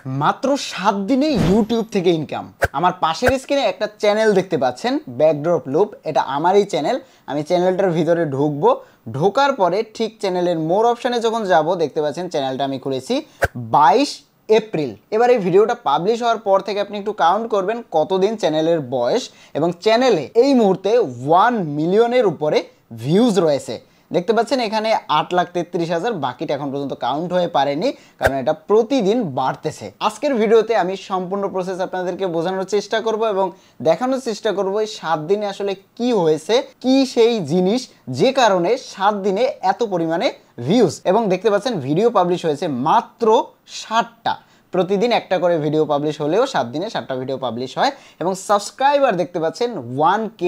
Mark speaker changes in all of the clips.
Speaker 1: মাত্র 7 দিনে ইউটিউব থেকে ইনকাম। আমার পাশের স্ক্রিনে একটা চ্যানেল দেখতে পাচ্ছেন, ব্যাকড্রপ লুপ। এটা আমারই চ্যানেল। আমি চ্যানেলটার ভিতরে ঢুকবো, ঢোকার পরে ঠিক চ্যানেলের মোর অপশানে যখন যাব দেখতে পাচ্ছেন চ্যানেলটা আমি খুলেছি 22 এপ্রিল। এবার এই ভিডিওটা পাবলিশ হওয়ার পর থেকে আপনি একটু কাউন্ট করবেন কতদিন চ্যানেলের বয়স, এবং চ্যানেলে এই মুহূর্তে 1 মিলিয়নের উপরে ভিউজ রয়েছে। দেখতে পাচ্ছেন এখানে 8,33,000, বাকিটা এখন পর্যন্ত কাউন্ট হয়ে পারেনি, কারণ এটা প্রতিদিন বাড়তেছে। আজকের ভিডিওতে আমি সম্পূর্ণ প্রসেস আপনাদেরকে বোঝানোর চেষ্টা করব এবং দেখানোর চেষ্টা করব এই 7 দিনে আসলে কি হয়েছে, কি সেই জিনিস যে কারণে 7 দিনে এত পরিমাণে ভিউজ। এবং দেখতে পাচ্ছেন ভিডিও পাবলিশ হয়েছে মাত্র 60টা। প্রতিদিন একটা করে ভিডিও পাবলিশ হলেও 7 দিনে 7টা ভিডিও পাবলিশ হয়। এবং সাবস্ক্রাইবার দেখতে পাচ্ছেন 1K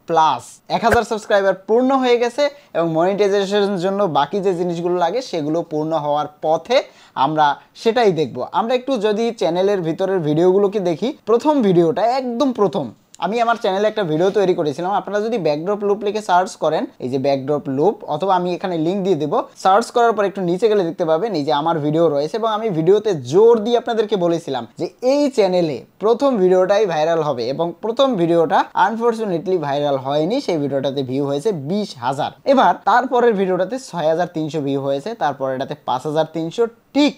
Speaker 1: প্লাস, 1000 সাবস্ক্রাইবার পূর্ণ হয়ে গেছে এবং মনিটাইজেশনের জন্য বাকি যে জিনিসগুলো লাগে সেগুলো পূর্ণ হওয়ার পথে। আমরা সেটাই দেখব। আমরা একটু যদি চ্যানেলের ভিতরের ভিডিওগুলোকে দেখি, প্রথম ভিডিওটা একদম প্রথম আমি আমার চ্যানেলে একটা ভিডিও তৈরি করেছিলাম। আপনারা যদি ব্যাকড্রপ লুপ লিখে সার্চ করেন, এই যে ব্যাকড্রপ লুপ, অথবা আমি এখানে লিঙ্ক দিয়ে দেবো, সার্চ করার পর একটু নিচে গেলে দেখতে পাবেন এই যে আমার ভিডিও রয়েছে। এবং আমি ভিডিওতে জোর দিয়ে আপনাদেরকে বলেছিলাম যে এই চ্যানেলে প্রথম ভিডিওটাই ভাইরাল হবে, এবং প্রথম ভিডিওটা আনফরচুনেটলি ভাইরাল হয়নি। সেই ভিডিওটাতে ভিউ হয়েছে 20,000। এবার তারপরের ভিডিওটাতে 6,300 ভিউ হয়েছে, তারপরেটাতে 5,300, ঠিক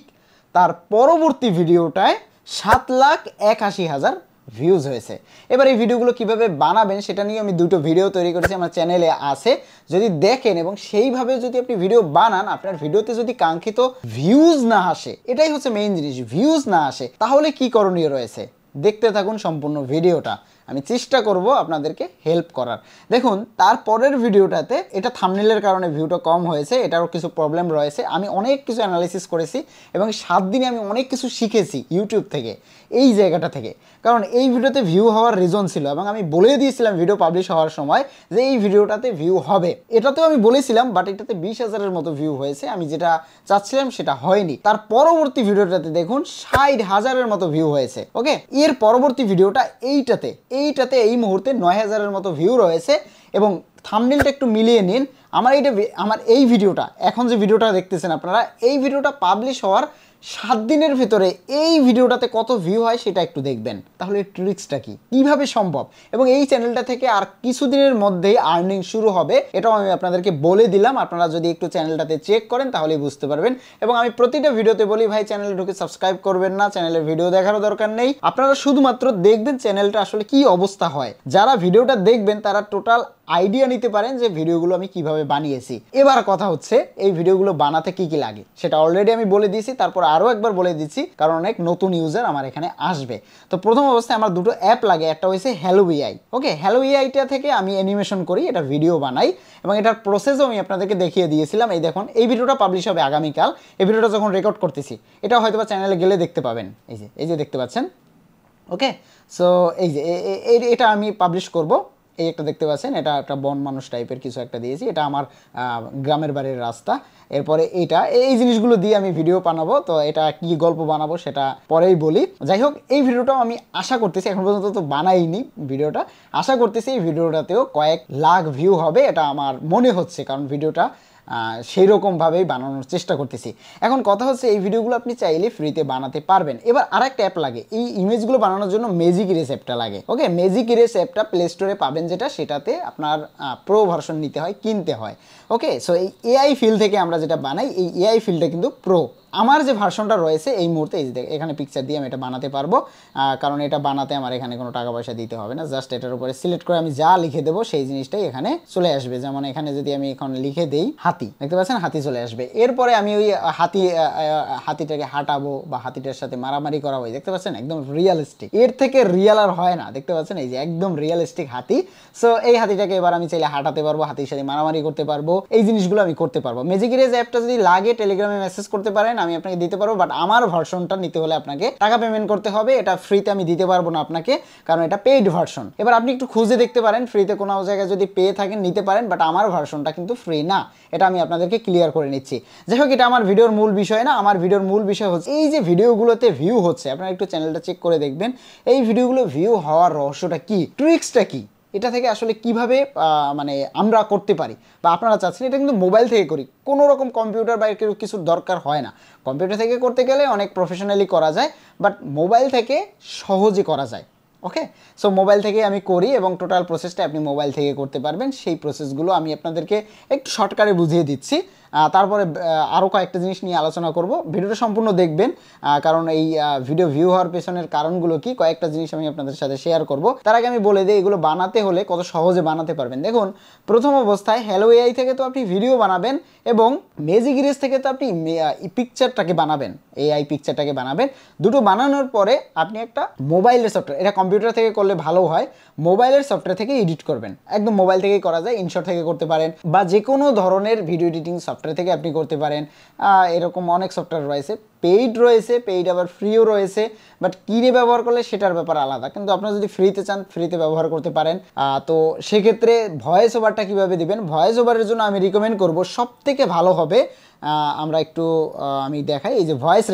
Speaker 1: তার পরবর্তী ভিডিওটায় 7,81,000 ভিউজ হয়েছে। এবার এই ভিডিওগুলো কিভাবে বানাবেন সেটা নিয়ে আমি দুটো ভিডিও তৈরি করেছি, আমার চ্যানেলে আছে। যদি দেখেন এবং সেইভাবে যদি আপনি ভিডিও বানান, আপনার ভিডিওতে যদি কাঙ্ক্ষিত ভিউজ না আসে, এটাই হচ্ছে মেইন জিনিস, ভিউজ না আসে, তাহলে কি করণীয় রয়েছে দেখতে থাকুন সম্পূর্ণ ভিডিওটা। আমি চেষ্টা করব আপনাদেরকে হেল্প করার। দেখুন তারপরের ভিডিওটাতে এটা থাম্বনেলের কারণে ভিউটা কম হয়েছে, এটারও কিছু প্রবলেম রয়েছে। আমি অনেক কিছু অ্যানালাইসিস করেছি এবং 7 দিনে আমি অনেক কিছু শিখেছি ইউটিউব থেকে, এই জায়গাটা থেকে। কারণ এই ভিডিওতে ভিউ হওয়ার রিজন ছিল, এবং আমি বলে দিয়েছিলাম ভিডিও পাবলিশ হওয়ার সময় যে এই ভিডিওটাতে ভিউ হবে। এটাতেও আমি বলেছিলাম, বাট এটাতে 20,000-এর মতো ভিউ হয়েছে। আমি যেটা চাচ্ছিলাম সেটা হয়নি। তার পরবর্তী ভিডিওটাতে দেখুন 60,000-এর মতো ভিউ হয়েছে। ওকে, এর পরবর্তী ভিডিওটা এইটাতে এই মুহূর্তে 9,000-এর মতো ভিউ রয়েছে। এবং থাম্বনেলটা একটু মিলিয়ে নিন। আমার এই ভিডিওটা, এখন যে ভিডিওটা দেখতেছেন আপনারা, এই ভিডিওটা পাবলিশ হওয়ার 7 দিনের ভিতরে এই ভিডিওটাতে কত ভিউ হয় সেটা একটু দেখবেন। তাহলে ট্রিক্সটা কি, কিভাবে সম্ভব, এবং এই চ্যানেলটা থেকে আর কিছুদিনের মধ্যেই আর্নিং শুরু হবে, এটাও আমি আপনাদেরকে বলে দিলাম। আপনারা যদি একটু চ্যানেলটাতে চেক করেন তাহলেই বুঝতে পারবেন। এবং আমি প্রতিটা ভিডিওতে বলি, ভাই চ্যানেলে ঢুকে সাবস্ক্রাইব করবেন না, চ্যানেলের ভিডিও দেখারও দরকার নেই। আপনারা শুধুমাত্র দেখবেন চ্যানেলটা আসলে কি অবস্থা হয়। যারা ভিডিওটা দেখবেন তারা টোটাল আইডিয়া নিতে পারেন যে ভিডিওগুলো আমি কিভাবে বানিয়েছি। এবার কথা হচ্ছে এই ভিডিওগুলো বানাতে কি কি লাগে সেটা অলরেডি আমি বলে দিয়েছি, তারপর আরও একবার বলে দিচ্ছি, কারণ অনেক নতুন ইউজার আমার এখানে আসবে। তো প্রথম অবস্থায় আমার দুটো অ্যাপ লাগে, একটা হচ্ছে হ্যালো এআই। ওকে, হ্যালো এআইটা থেকে আমি অ্যানিমেশন করি, এটা ভিডিও বানাই, এবং এটার প্রসেসও আমি আপনাদেরকে দেখিয়ে দিয়েছিলাম। এই দেখুন, এই ভিডিওটা পাবলিশ হবে আগামীকাল। এই ভিডিওটা যখন রেকর্ড করতেছি, এটা হয়তো বা চ্যানেলে গেলে দেখতে পাবেন। এই যে দেখতে পাচ্ছেন। ওকে, সো এই যে এটা আমি পাবলিশ করব। এই একটা দেখতে পাচ্ছেন, এটা একটা বন মানুষ টাইপের কিছু একটা দিয়েছি, এটা আমার গ্রামের বাড়ির রাস্তা। এরপরে এই জিনিসগুলো দিয়ে আমি ভিডিও বানাবো। তো এটা কি গল্প বানাবো সেটা পরেই বলি। যাই হোক, এই ভিডিওটাও আমি আশা করতেছি, এখন পর্যন্ত তো বানাইনি ভিডিওটা, আশা করতেছি এই ভিডিওটাতেও কয়েক লাখ ভিউ হবে, এটা আমার মনে হচ্ছে, কারণ ভিডিওটা সেই রকমভাবেই বানানোর চেষ্টা করতেছি। এখন কথা হচ্ছে এই ভিডিওগুলো আপনি চাইলে ফ্রিতে বানাতে পারবেন। এবার আরেকটা অ্যাপ লাগে এই ইমেজগুলো বানানোর জন্য, ম্যাজিক ইরেজ অ্যাপটা লাগে। ওকে, ম্যাজিক ইরেজ অ্যাপটা প্লে স্টোরে পাবেন, সেটাতে আপনার প্রো ভার্সন নিতে হয়, কিনতে হয়। ওকে, সো এই এআই ফিল থেকে আমরা যেটা বানাই, এই এআই ফিলটা কিন্তু প্রো। আমার যে ভার্সনটা রয়েছে এই মুহূর্তে, এই যে এখানে পিকচার দিয়ে আমি এটা বানাতে পারবো, কারণ এটা বানাতে আমার এখানে কোনো টাকা পয়সা দিতে হবে না। জাস্ট এটার উপরে সিলেক্ট করে আমি যা লিখে দেবো সেই জিনিসটাই এখানে চলে আসবে। যেমন এখানে যদি আমি এখন লিখে দেই হাতি, দেখতে পাচ্ছেন হাতি চলে আসবে। এরপরে আমি ওই হাতিটাকে হাঁটাবো বা হাতিটার সাথে মারামারি করাবো, দেখতে পাচ্ছেন একদম রিয়েলিস্টিক, এর থেকে রিয়েল আর হয় না। দেখতে পাচ্ছেন এই যে একদম রিয়েলিস্টিক হাতি। সো এই হাতিটাকে এবার আমি চাইলে হাঁটাতে পারবো, হাতির সাথে মারামারি করতে পারবো, এই জিনিসগুলো আমি করতে পারবো। ম্যাজিক ইরেজ অ্যাপটা যদি লাগে টেলিগ্রামে মেসেজ করতে পারেন, আমি আপনাকে দিতে পারবো। বাট আমার ভার্সনটা নিতে হলে আপনাকে টাকা পেমেন্ট করতে হবে, এটা ফ্রিতে আমি দিতে পারবো না আপনাকে, কারণ এটা পেইড ভার্সন। এবার আপনি একটু খুঁজে দেখতে পারেন, ফ্রিতে কোনো জায়গায় যদি পেয়ে থাকেন নিতে পারেন, বাট আমার ভার্সনটা কিন্তু ফ্রি না, এটা আমি আপনাদেরকে ক্লিয়ার করে নিচ্ছি। যাই হোক, এটা আমার ভিডিওর মূল বিষয় না। আমার ভিডিওর মূল বিষয় হচ্ছে এই যে ভিডিওগুলোতে ভিউ হচ্ছে, আপনারা একটু চ্যানেলটা চেক করে দেখবেন এই ভিডিওগুলো ভিউ হওয়ার রহস্যটা কি, ট্রিক্সটা কি। এটা থেকে আসলে কিভাবে মানে আমরা করতে পারি বা আপনারা চাচ্ছেন, এটা কিন্তু মোবাইল থেকে করি, কোনো রকম কম্পিউটার বা কিছুর দরকার হয় না। কম্পিউটার থেকে করতে গেলে অনেক প্রফেশনালি করা যায়, বাট মোবাইল থেকে সহজে করা যায়। ওকে, সো মোবাইল থেকে আমি করি এবং টোটাল প্রসেসটা আপনি মোবাইল থেকে করতে পারবেন। সেই প্রসেসগুলো আমি আপনাদেরকে একটু শর্টকাটে বুঝিয়ে দিচ্ছি। তারপরে আরও কয়েকটা জিনিস নিয়ে আলোচনা করব। ভিডিওটা সম্পূর্ণ দেখবেন, কারণ এই ভিডিও ভিউ হওয়ার পেছনের কারণগুলো কি, কয়েকটা জিনিস আমি আপনাদের সাথে শেয়ার করব। তার আগে আমি বলে দিই এগুলো বানাতে হলে কত সহজে বানাতে পারবেন। দেখুন, প্রথম অবস্থায় হ্যালো এআই থেকে তো আপনি ভিডিও বানাবেন এবং ম্যাজিক ইরেজ থেকে তো আপনি পিকচারটাকে বানাবেন, এআই পিকচারটাকে বানাবেন। দুটো বানানোর পরে আপনি একটা মোবাইলের সফটওয়্যার, এটা কম্পিউটার থেকে করলে ভালো হয়, মোবাইলের সফটওয়্যার থেকে এডিট করবেন। একদম মোবাইল থেকেই করা যায়, ইনশট থেকে করতে পারেন বা যে কোনো ধরনের ভিডিও এডিটিং সফটওয়্যার থেকে আপনি করতে পারেন। এরকম অনেক সফটওয়্যার রয়েছে, পেইড রয়েছে, পেইড আবার ফ্রিও রয়েছে, বাট কিনে ব্যবহার করলে সেটার ব্যাপার আলাদা। কিন্তু আপনারা যদি ফ্রিতে চান, ফ্রিতে ব্যবহার করতে পারেন। তো সেক্ষেত্রে ভয়েস ওভারটা কীভাবে দিবেন, ভয়েস ওভারের জন্য আমি রিকমেন্ড করব সবথেকে ভালো হবে, আমরা একটু আমি দেখাই, এই যে ভয়েস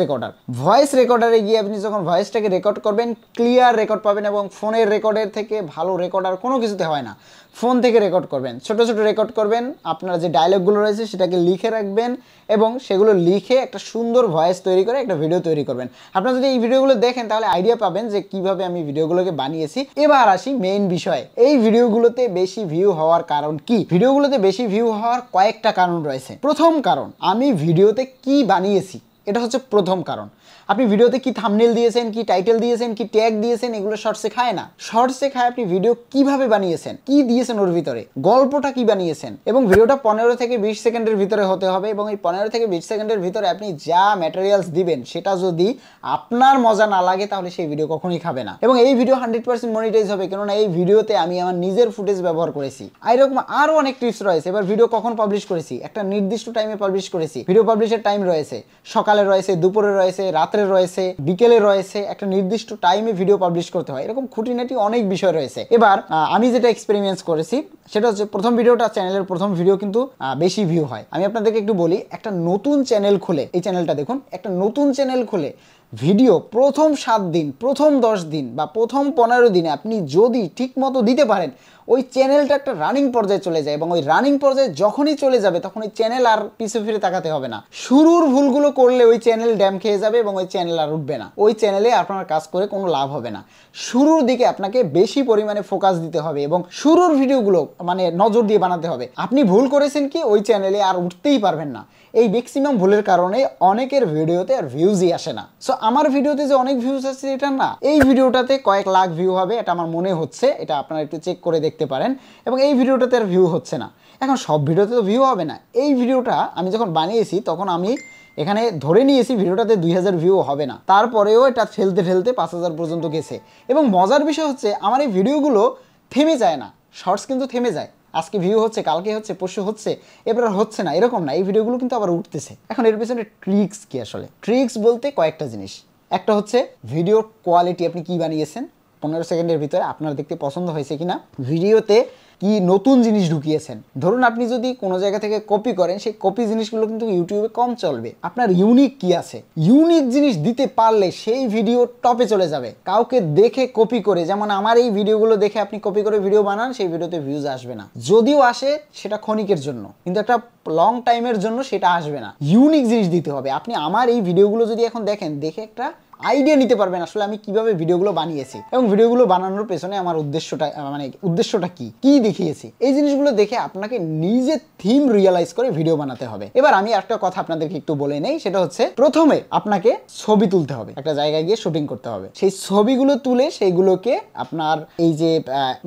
Speaker 1: রেকর্ডারে গিয়ে আপনি যখন ভয়েসটাকে রেকর্ড করবেন, ক্লিয়ার রেকর্ড পাবেন এবং ফোনের রেকর্ডের থেকে ভালো রেকর্ডার কোনো কিছুতে হয় না। ফোন থেকে রেকর্ড করবেন, ছোট ছোট রেকর্ড করবেন, আপনার যে ডায়লগগুলো রয়েছে সেটাকে লিখে রাখবেন এবং সেগুলো লিখে একটা সুন্দর ভয়েস তৈরি করে একটা ভিডিও তৈরি করবেন। আপনারা যদি এই ভিডিওগুলো দেখেন তাহলে আইডিয়া পাবেন যে কিভাবে আমি ভিডিওগুলোকে বানিয়েছি। এবার আসি মেইন বিষয়, এই ভিডিওগুলোতে বেশি ভিউ হওয়ার কারণ কি। ভিডিওগুলোতে বেশি ভিউ হওয়ার কয়েকটা কারণ রয়েছে। প্রথম কারণ, আমি ভিডিওতে কি বানিয়েছি, এটা হচ্ছে প্রথম কারণ। আপনি ভিডিওতে কি থাম্বনেল দিয়েছেন, কি টাইটেল দিয়েছেন, কি ট্যাগ দিয়েছেন, এগুলো শর্টসে খায় না। শর্টসে খায় আপনি ভিডিও কিভাবে বানিয়েছেন, কি দিয়েছেন ওর ভিতরে, গল্পটা কি বানিয়েছেন। এবং ভিডিওটা 15 থেকে 20 সেকেন্ডের ভিতরে হতে হবে এবং এই 15 থেকে 20 সেকেন্ডের ভিতরে আপনি যা ম্যাটেরিয়ালস দিবেন সেটা যদি আপনার মজা না লাগে তাহলে সেই ভিডিও কখনোই খাবে না। এবং এই ভিডিও 100% মনিটাইজ হবে, কেননা এই ভিডিওতে আমি আমার নিজের ফুটেজ ব্যবহার করেছি। এরকম আরও অনেক টিপস রয়েছে। এবার ভিডিও কখন পাবলিশ করেছি, একটা নির্দিষ্ট টাইমে পাবলিশ করেছি। ভিডিও পাবলিশের টাইম রয়েছে, সকালে রয়েছে, দুপুরে রয়েছে, রাত্রে রয়েছে, বিকেলে রয়েছে, একটা নির্দিষ্ট টাইমে ভিডিও পাবলিশ করতে হয়। এরকম খুঁটিনাটি অনেক বিষয় রয়েছে। এবার আমি যেটা এক্সপেরিমেন্স করেছি সেটা হচ্ছে, প্রথম ভিডিওটা, চ্যানেলের প্রথম ভিডিও কিন্তু বেশি ভিউ হয়। আমি আপনাদেরকে একটু বলি, একটা নতুন চ্যানেল খুলে, এই চ্যানেলটা দেখুন, একটা নতুন চ্যানেল খুলে ভিডিও প্রথম 7 দিন, প্রথম 10 দিন বা প্রথম 15 দিনে আপনি যদি ঠিক মতো দিতে পারেন, ওই চ্যানেলটা একটা রানিং পর্যায়ে চলে যায় এবং ওই রানিং পর্যায়ে যখনই চলে যাবে তখন ওই চ্যানেল আর পিছে ফিরে তাকাতে হবে না। শুরুর ভুলগুলো করলে ওই চ্যানেল ড্যাম খেয়ে যাবে এবং ওই চ্যানেল আর উঠবে না, ওই চ্যানেলে আপনার কাজ করে কোনো লাভ হবে না। শুরুর দিকে আপনাকে বেশি পরিমাণে ফোকাস দিতে হবে এবং শুরুর ভিডিওগুলো মানে নজর দিয়ে বানাতে হবে। আপনি ভুল করেছেন কি, ওই চ্যানেলে আর উঠতেই পারবেন না। এই ম্যাক্সিমাম ভুলের কারণে অনেকের ভিডিওতে আর ভিউজই আসে না। সো আমার ভিডিওতে যে অনেক ভিউজ আসছে এটা না, এই ভিডিওটাতে কয়েক লাখ ভিউ হবে এটা আমার মনে হচ্ছে, এটা আপনারা একটু চেক করে দেখতে পারেন। এবং এই ভিডিওটাতে আর ভিউ হচ্ছে না। এখন সব ভিডিওতে তো ভিউ হবে না। এই ভিডিওটা আমি যখন বানিয়েছি তখন আমি এখানে ধরে নিয়েছি ভিডিওটাতে 2000 ভিউ হবে না, তারপরেও এটা ঠেলতে ঠেলতে 5000 পর্যন্ত গেছে। এবং মজার বিষয় হচ্ছে, আমার এই ভিডিওগুলো থেমে যায় না। শর্টস কিন্তু থেমে যায়, আজকে ভিউ হচ্ছে, কালকে হচ্ছে, পরশু হচ্ছে, এবার হচ্ছে না, এরকম না। এই ভিডিওগুলো কিন্তু আবার উঠতেছে। এখন এর পিছনে ট্রিক্স কি আসলে? ট্রিক্স বলতে কয়েকটা জিনিস। একটা হচ্ছে ভিডিওর কোয়ালিটি, আপনি কি বানিয়েছেন, 15 সেকেন্ডের ভিতরে আপনার দেখতে পছন্দ হয়েছে কিনা, ভিডিওতে কি নতুন জিনিস ঢুকিয়েছেন। ধরুন আপনি যদি কোনো জায়গা থেকে কপি করেন, সেই কপি জিনিসগুলো কিন্তু ইউটিউবে কম চলবে। আপনার ইউনিক কি আছে, ইউনিক জিনিস দিতে পারলে সেই ভিডিও টপে চলে যাবে। কাউকে দেখে কপি করে, যেমন আমার এই ভিডিওগুলো দেখে আপনি কপি করে ভিডিও বানান, সেই ভিডিওতে ভিউজ আসবে না। যদিও আসে সেটা ক্ষণিকের জন্য, কিন্তু একটা লং টাইমের জন্য সেটা আসবে না। ইউনিক জিনিস দিতে হবে। আপনি আমার এই ভিডিওগুলো যদি এখন দেখেন, দেখে একটা আইডিয়া নিতে পারবেন আসলে আমি কিভাবে ভিডিওগুলো বানিয়েছি এবং ভিডিওগুলো বানানোর পেছনে আমার উদ্দেশ্যটা কি দেখিয়েছি। এই জিনিসগুলো দেখে আপনাকে নিজে থিম রিয়েলাইজ করে ভিডিও বানাতে হবে। এবার আমি একটা কথা আপনাদেরকে একটু বলে নেই, সেটা হচ্ছে প্রথমে আপনাকে ছবি তুলতে হবে, একটা জায়গায় গিয়ে শুটিং করতে হবে। সেই ছবিগুলো তুলে সেইগুলোকে আপনার এই যে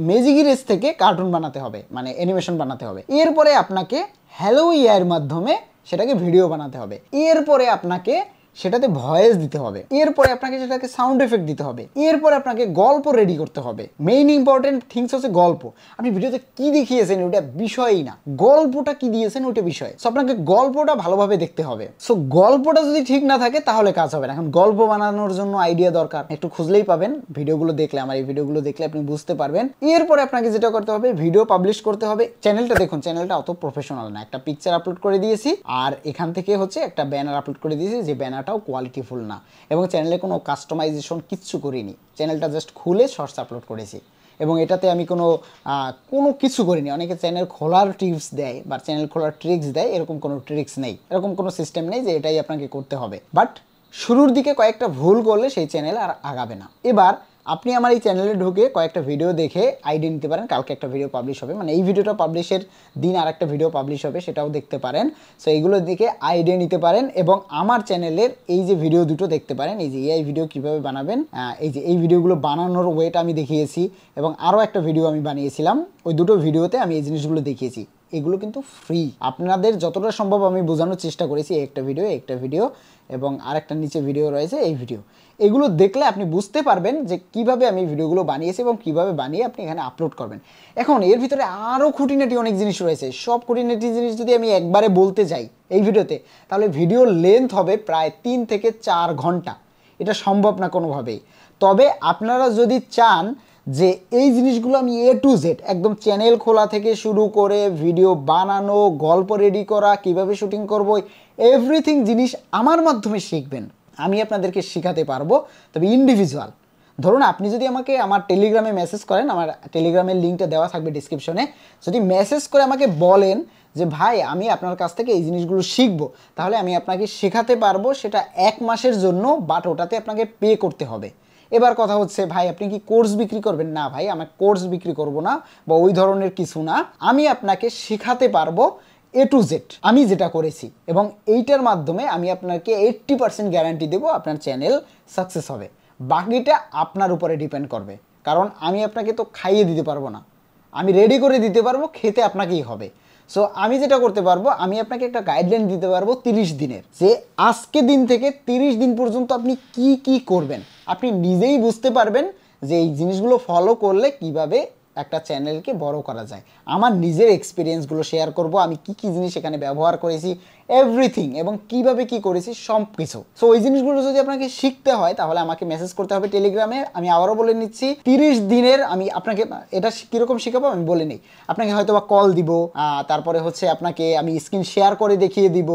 Speaker 1: ম্যাজিক ইরেজ থেকে কার্টুন বানাতে হবে, মানে অ্যানিমেশন বানাতে হবে। এরপরে আপনাকে হ্যালো এআইয়ের মাধ্যমে সেটাকে ভিডিও বানাতে হবে। এরপরে আপনাকে সেটাতে ভয়েস দিতে হবে। এরপরে আপনাকে সেটাকে সাউন্ড এফেক্ট দিতে হবে। এরপরে আপনাকে গল্প রেডি করতে হবে। মেইন ইম্পর্টেন্ট থিংস হচ্ছে গল্প। আপনি ভিডিওতে কি দেখিয়েছেন ওটা বিষয়ই না, গল্পটা কি দিয়েছেন ওটা বিষয়। সো আপনাকে গল্পটা ভালোভাবে দেখতে হবে। সো গল্পটা যদি ঠিক না থাকে তাহলে কাজ হবে না। এখন গল্প বানানোর জন্য আইডিয়া দরকার, একটু খুঁজলেই পাবেন। ভিডিওগুলো দেখলে, আমার এই ভিডিওগুলো দেখলে আপনি বুঝতে পারবেন। এরপরে আপনাকে যেটা করতে হবে, ভিডিও পাবলিশ করতে হবে। চ্যানেলটা দেখুন, চ্যানেলটা অত প্রফেশনাল না। একটা পিকচার আপলোড করে দিয়েছি আর এখান থেকে হচ্ছে একটা ব্যানার আপলোড করে দিয়েছি, যে ব্যানারটাও কোয়ালিটিফুল না এবং চ্যানেলে কোনো কাস্টমাইজেশন কিচ্ছু করিনি। চ্যানেলটা জাস্ট খুলে শর্টস আপলোড করেছি এবং এটাতে আমি কোনো কোনো কিছু করিনি। অনেকে চ্যানেল খোলার টিপস দেয় বা চ্যানেল খোলার ট্রিক্স দেয়, এরকম কোনো ট্রিক্স নেই, এরকম কোনো সিস্টেম নেই যে এটাই আপনাকে করতে হবে। বাট শুরুর দিকে কয়েকটা ভুল করলে সেই চ্যানেল আর আগাবে না। এবার আপনি আমার এই চ্যানেলে ঢুকে কয়েকটা ভিডিও দেখে আইডিয়া নিতে পারেন। কালকে একটা ভিডিও পাবলিশ হবে, মানে এই ভিডিওটা পাবলিশের দিন আর একটা ভিডিও পাবলিশ হবে, সেটাও দেখতে পারেন। সো এইগুলো দেখে আইডিয়া নিতে পারেন এবং আমার চ্যানেলের এই যে ভিডিও দুটো দেখতে পারেন, এই যে এআই ভিডিও কীভাবে বানাবেন, এই যে এই ভিডিওগুলো বানানোর ওয়েটা আমি দেখিয়েছি এবং আরও একটা ভিডিও আমি বানিয়েছিলাম, ওই দুটো ভিডিওতে আমি এই জিনিসগুলো দেখিয়েছি। এগুলো কিন্তু ফ্রি, আপনাদের যতটা সম্ভব আমি বোঝানোর চেষ্টা করেছি। একটা ভিডিও এবং আরেকটা নিচে ভিডিও রয়েছে, এই ভিডিও এগুলো দেখলে আপনি বুঝতে পারবেন যে কিভাবে আমি ভিডিওগুলো বানিয়েছি এবং কিভাবে বানিয়ে আপনি এখানে আপলোড করবেন। এখন এর ভিতরে আরও খুঁটিনাটি অনেক জিনিস রয়েছে, সব খুঁটিনাটি জিনিস যদি আমি একবারে বলতে যাই এই ভিডিওতে, তাহলে ভিডিওর লেন্থ হবে প্রায় 3 থেকে 4 ঘন্টা। এটা সম্ভব না কোনোভাবেই। তবে আপনারা যদি চান যে এই জিনিসগুলো আমি A to Z একদম চ্যানেল খোলা থেকে শুরু করে ভিডিও বানানো, গল্প রেডি করা, কিভাবে শুটিং করব, এভরিথিং জিনিস আমার মাধ্যমে শিখবেন, আমি আপনাদেরকে শেখাতে পারবো, তবে ইন্ডিভিজুয়াল। ধরুন আপনি যদি আমাকে আমার টেলিগ্রামে মেসেজ করেন, আমার টেলিগ্রামের লিঙ্কটা দেওয়া থাকবে ডিসক্রিপশনে, যদি মেসেজ করে আমাকে বলেন যে ভাই আমি আপনার কাছ থেকে এই জিনিসগুলো শিখবো, তাহলে আমি আপনাকে শেখাতে পারবো, সেটা 1 মাসের জন্য, বাট ওটাতে আপনাকে পে করতে হবে। এবার কথা হচ্ছে ভাই আপনি কি কোর্স বিক্রি করবেন? না ভাই, আমি কোর্স বিক্রি করব না বা ওই ধরনের কিছু না, আমি আপনাকে শেখাতে পারবো A to Z আমি যেটা করেছি, এবং এইটার মাধ্যমে আমি আপনাকে 80% গ্যারান্টি দেবো আপনার চ্যানেল সাকসেস হবে। বাকিটা আপনার উপরে ডিপেন্ড করবে, কারণ আমি আপনাকে তো খাইয়ে দিতে পারবো না, আমি রেডি করে দিতে পারবো, খেতে আপনাকেই হবে। সো আমি যেটা করতে পারবো, আমি আপনাকে একটা গাইডলাইন দিতে পারবো 30 দিনের, যে আজকে দিন থেকে 30 দিন পর্যন্ত আপনি কি কি করবেন, আপনি নিজেই বুঝতে পারবেন যে এই জিনিসগুলো ফলো করলে কিভাবে একটা চ্যানেলকে বড় করা যায়। আমার নিজের এক্সপিরিয়েন্সগুলো শেয়ার করব, আমি কি কি জিনিস এখানে ব্যবহার করেছি, এভরিথিং, এবং কিভাবে কি করেছি সব কিছু। সো ওই জিনিসগুলো যদি আপনাকে শিখতে হয় তাহলে আমাকে মেসেজ করতে হবে টেলিগ্রামে। আমি আবারও বলে নিচ্ছি, 30 দিনের আমি আপনাকে এটা কীরকম শেখাবো আমি বলে নিই। আপনাকে হয়তো বা কল দিব, তারপরে হচ্ছে আপনাকে আমি স্ক্রিন শেয়ার করে দেখিয়ে দিব,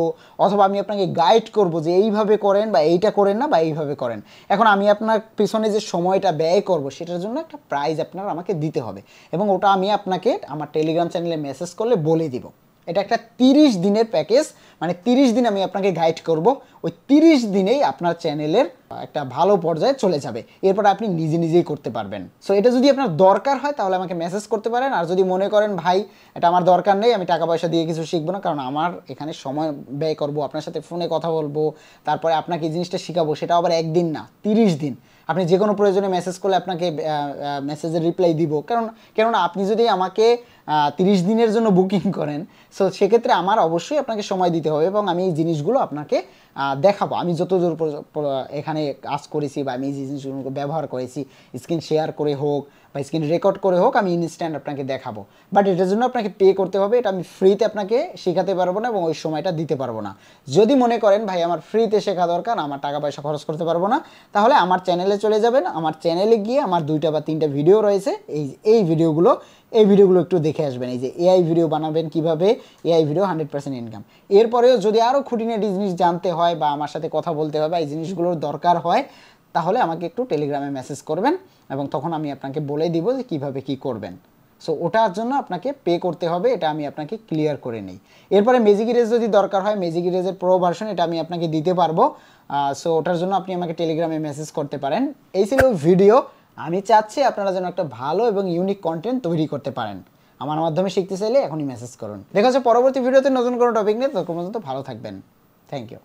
Speaker 1: অথবা আমি আপনাকে গাইড করব যে এইভাবে করেন বা এইটা করেন না বা এইভাবে করেন। এখন আমি আপনার পিছনে যে সময়টা ব্যয় করব সেটার জন্য একটা প্রাইজ আপনার আমাকে দিতে হবে, এবং ওটা আমি আপনাকে আমার টেলিগ্রাম চ্যানেলে মেসেজ করলে বলে দিব। এটা একটা 30 দিনের প্যাকেজ, মানে 30 দিন আমি আপনাকে গাইড করব, ওই 30 দিনেই আপনার চ্যানেলের একটা ভালো পর্যায়ে চলে যাবে, এরপর আপনি নিজে নিজেই করতে পারবেন। সো এটা যদি আপনার দরকার হয় তাহলে আমাকে মেসেজ করতে পারেন। আর যদি মনে করেন ভাই এটা আমার দরকার নেই, আমি টাকা পয়সা দিয়ে কিছু শিখবো না, কারণ আমার এখানে সময় ব্যয় করব, আপনার সাথে ফোনে কথা বলবো, তারপরে আপনাকে এই জিনিসটা শেখাবো, সেটা আবার একদিন না 30 দিন। আপনি যে কোনো প্রয়োজনে মেসেজ করলে আপনাকে মেসেজের রিপ্লাই দিব, কেননা আপনি যদি আমাকে 30 দিনের জন্য বুকিং করেন, সো সেক্ষেত্রে আমার অবশ্যই আপনাকে সময় দিতে হবে, এবং আমি এই জিনিসগুলো আপনাকে দেখাবো, আমি যতদূর এখানে কাজ করেছি বা আমি এই জিনিসগুলো ব্যবহার করেছি, স্ক্রিন শেয়ার করে হোক বা স্ক্রিন রেকর্ড করে হোক, আমি ইনস্ট্যান্ট আপনাকে দেখাবো। বাট এটার জন্য আপনাকে পে করতে হবে, এটা আমি ফ্রিতে আপনাকে শেখাতে পারবো না এবং ওই সময়টা দিতে পারবো না। যদি মনে করেন ভাই আমার ফ্রিতে শেখা দরকার, আমার টাকা পয়সা খরচ করতে পারবো না, তাহলে আমার চ্যানেলে চলে যাবেন। আমার চ্যানেলে গিয়ে আমার 2টা বা 3টা ভিডিও রয়েছে, এই ভিডিওগুলো একটু দেখে আসবেন। এই যে এআই ভিডিও বানাবেন কিভাবে, এআই ভিডিও 100% ইনকাম। এরপরেও যদি আরও খুঁটিনাটি জিনিস জানতে হয় বা আমার সাথে কথা বলতে হবে, এই জিনিসগুলোর দরকার হয়, তাহলে আমাকে একটু টেলিগ্রামে মেসেজ করবেন, এবং তখন আমি আপনাকে বলে দিব যে কীভাবে কী করবেন। সো ওটার জন্য আপনাকে পে করতে হবে, এটা আমি আপনাকে ক্লিয়ার করে নিই। এরপরে ম্যাজিক ইরেজ যদি দরকার হয়, ম্যাজিক ইরেজের প্রো ভার্সন এটা আমি আপনাকে দিতে পারবো। সো ওটার জন্য আপনি আমাকে টেলিগ্রামে মেসেজ করতে পারেন। এই ছিল ভিডিও। আমি চাচ্ছি আপনারা যেন একটা ভালো এবং ইউনিক কন্টেন্ট তৈরি করতে পারেন। আমার মাধ্যমে শিখতে চাইলে এখনই মেসেজ করুন। দেখা হচ্ছে পরবর্তী ভিডিওতে নতুন কোনো টপিক নিয়ে, ততক্ষণ পর্যন্ত ভালো থাকবেন। Thank you.